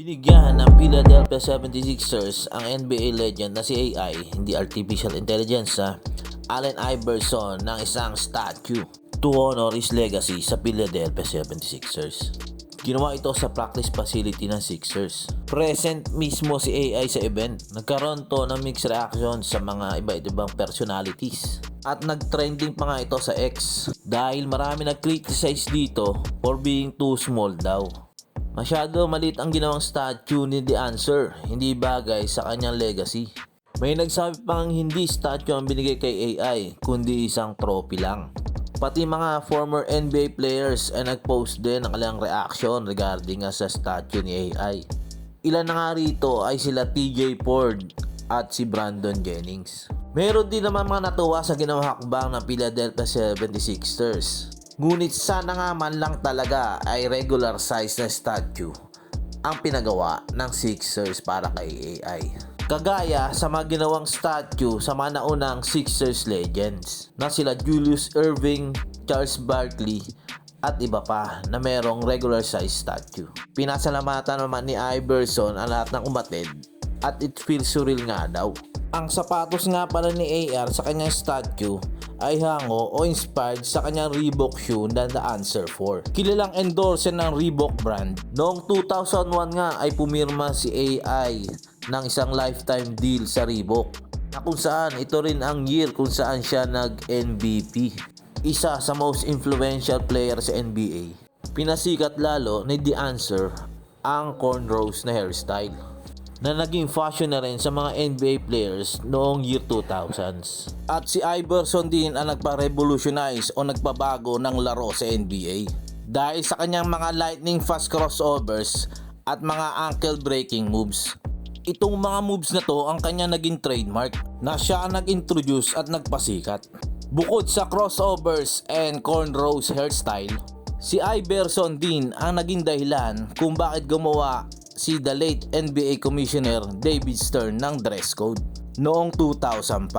Binigyan ng Philadelphia 76ers ang NBA legend na si AI, hindi artificial intelligence Allen Iverson ng isang statue to honor his legacy sa Philadelphia 76ers. Ginawa ito sa practice facility ng Sixers. Present mismo si AI sa event. Nagkaroon to ng mixed reaction sa mga iba-ibang personalities. At nag-trending pa nga ito sa X dahil marami nag-criticize dito for being too small daw. Masyado maliit ang ginawang statue ni The Answer, hindi bagay sa kanyang legacy. May nagsabi pang hindi statue ang binigay kay AI, kundi isang trophy lang. Pati mga former NBA players ay nag-post din ng kanilang reaction regarding sa statue ni AI. Ilan na nga rito ay sila TJ Ford at si Brandon Jennings. Meron din naman mga natuwa sa ginawang hakbang ng Philadelphia 76ers. Ngunit sana nga man lang talaga ay regular size na statue ang pinagawa ng Sixers para kay AI. Kagaya sa mga ginawang statue sa mga naunang Sixers legends na sila Julius Erving, Charles Barkley at iba pa na merong regular size statue. Pinasalamatan naman ni Iverson ang lahat ng umatid at it feels surreal nga daw. Ang sapatos nga pala ni AR sa kanyang statue ay hango o inspired sa kanyang Reebok shoe na The Answer 4. Kilalang endorser ng Reebok brand. Noong 2001 nga ay pumirma si AI ng isang lifetime deal sa Reebok na kung saan ito rin ang year kung saan siya nag-MVP. Isa sa most influential player sa NBA. Pinasikat lalo ni The Answer ang cornrows na hairstyle na naging fashion na rin sa mga NBA players noong year 2000s. At si Iverson din ang nagpa-revolutionize o nagpabago ng laro sa NBA dahil sa kanyang mga lightning fast crossovers at mga ankle breaking moves. Itong mga moves na to ang kanya naging trademark na siya ang nag-introduce at nagpasikat. Bukod sa crossovers and cornrows hairstyle, si Iverson din ang naging dahilan kung bakit gumawa si the late NBA Commissioner David Stern ng dress code noong 2005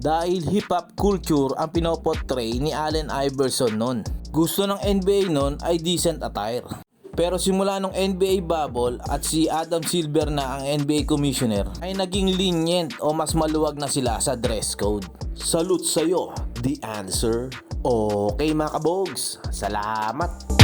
dahil hip-hop culture ang pinoportray ni Allen Iverson noon. Gusto ng NBA noon ay decent attire. Pero simula nung NBA bubble at si Adam Silver na ang NBA Commissioner ay naging lenient o mas maluwag na sila sa dress code. Salute sa'yo, The Answer. Okay mga kabogs, salamat!